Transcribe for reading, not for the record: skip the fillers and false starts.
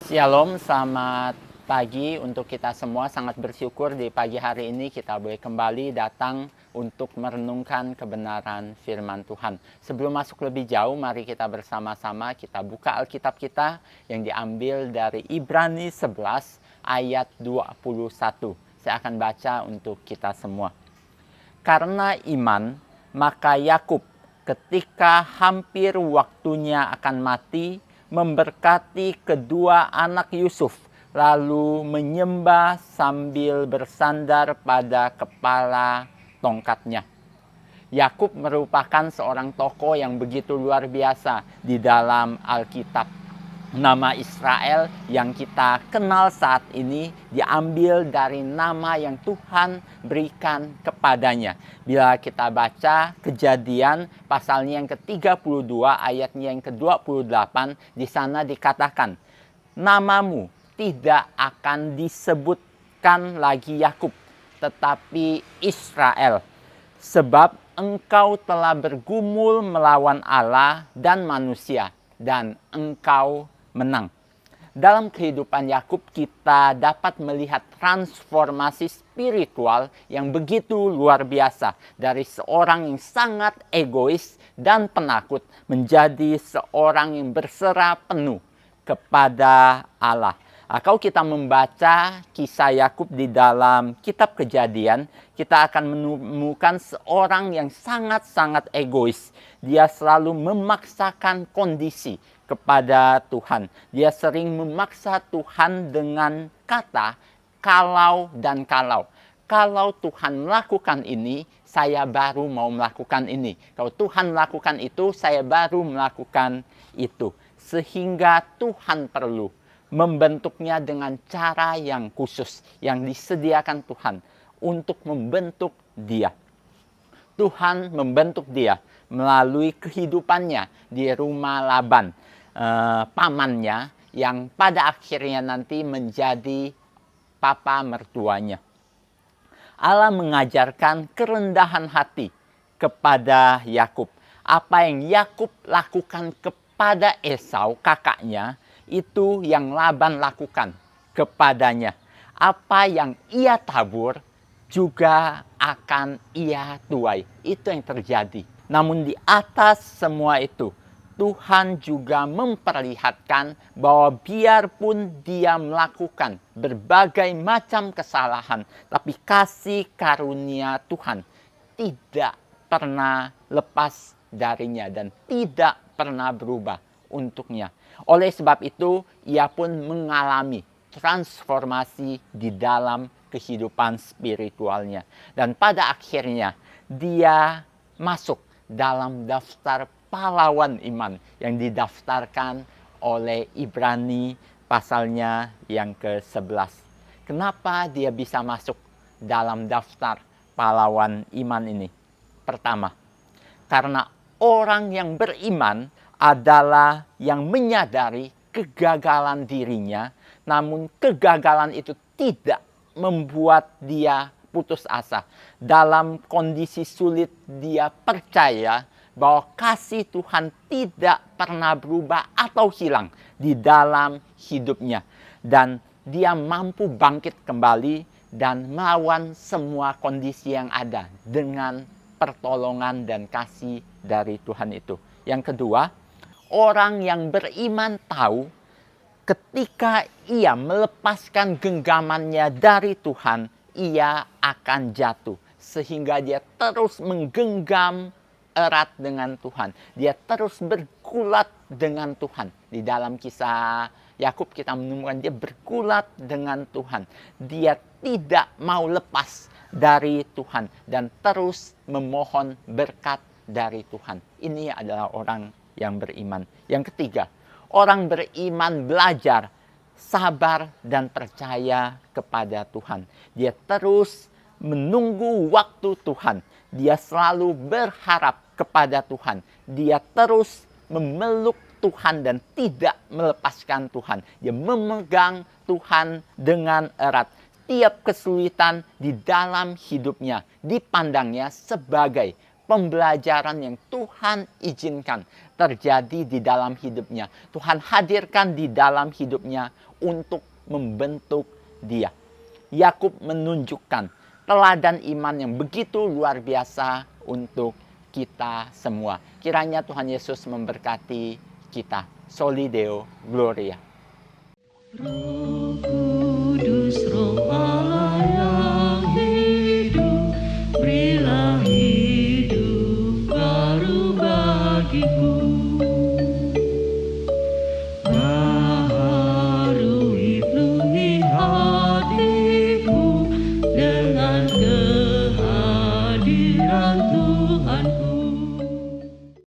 Shalom, selamat pagi untuk kita semua. Sangat bersyukur di pagi hari ini kita boleh kembali datang untuk merenungkan kebenaran firman Tuhan. Sebelum masuk lebih jauh, mari kita bersama-sama kita buka Alkitab kita yang diambil dari Ibrani 11 ayat 21. Saya akan baca untuk kita semua. Karena iman, maka Yakub ketika hampir waktunya akan mati, memberkati kedua anak Yusuf, lalu menyembah sambil bersandar pada kepala tongkatnya. Yakub merupakan seorang tokoh yang begitu luar biasa di dalam Alkitab. Nama Israel yang kita kenal saat ini diambil dari nama yang Tuhan berikan kepadanya. Bila kita baca Kejadian pasalnya yang ke-32 ayatnya yang ke-28, di sana dikatakan, namamu tidak akan disebutkan lagi Yakub, tetapi Israel, sebab engkau telah bergumul melawan Allah dan manusia, dan engkau menang. Dalam kehidupan Yakub kita dapat melihat transformasi spiritual yang begitu luar biasa. Dari seorang yang sangat egois dan penakut menjadi seorang yang berserah penuh kepada Allah. Kalau kita membaca kisah Yakub di dalam kitab Kejadian, kita akan menemukan seorang yang sangat-sangat egois. Dia selalu memaksakan kondisi kepada Tuhan. Dia sering memaksa Tuhan dengan kata kalau dan kalau. Kalau Tuhan melakukan ini, saya baru mau melakukan ini. Kalau Tuhan melakukan itu, saya baru melakukan itu. Sehingga Tuhan perlu membentuknya dengan cara yang khusus yang disediakan Tuhan untuk membentuk dia. Tuhan membentuk dia melalui kehidupannya di rumah Laban, pamannya, yang pada akhirnya nanti menjadi papa mertuanya. Allah mengajarkan kerendahan hati kepada Yakub. Apa yang Yakub lakukan kepada Esau, kakaknya, itu yang Laban lakukan kepadanya. Apa yang ia tabur juga akan ia tuai. Itu yang terjadi. Namun di atas semua itu, Tuhan juga memperlihatkan bahwa biarpun dia melakukan berbagai macam kesalahan, tapi kasih karunia Tuhan tidak pernah lepas darinya dan tidak pernah berubah untuknya. Oleh sebab itu, ia pun mengalami transformasi di dalam kehidupan spiritualnya. Dan pada akhirnya, dia masuk dalam daftar pahlawan iman yang didaftarkan oleh Ibrani pasalnya yang ke-11. Kenapa dia bisa masuk dalam daftar pahlawan iman ini? Pertama, karena orang yang beriman adalah yang menyadari kegagalan dirinya, namun kegagalan itu tidak membuat dia putus asa. Dalam kondisi sulit, dia percaya bahwa kasih Tuhan tidak pernah berubah atau hilang di dalam hidupnya. Dan dia mampu bangkit kembali dan melawan semua kondisi yang ada dengan pertolongan dan kasih dari Tuhan itu. Yang kedua, orang yang beriman tahu ketika ia melepaskan genggamannya dari Tuhan, ia akan jatuh. Sehingga dia terus menggenggam erat dengan Tuhan. Dia terus bergulat dengan Tuhan. Di dalam kisah Yakub kita menemukan dia bergulat dengan Tuhan. Dia tidak mau lepas dari Tuhan dan terus memohon berkat dari Tuhan. Ini adalah orang yang beriman. Yang ketiga, orang beriman belajar sabar dan percaya kepada Tuhan. Dia terus menunggu waktu Tuhan. Dia selalu berharap kepada Tuhan. Dia terus memeluk Tuhan dan tidak melepaskan Tuhan. Dia memegang Tuhan dengan erat. Tiap kesulitan di dalam hidupnya dipandangnya sebagai pembelajaran yang Tuhan izinkan terjadi di dalam hidupnya. Tuhan hadirkan di dalam hidupnya untuk membentuk dia. Yakub menunjukkan teladan iman yang begitu luar biasa untuk kita semua. Kiranya Tuhan Yesus memberkati kita. Soli Deo Gloria.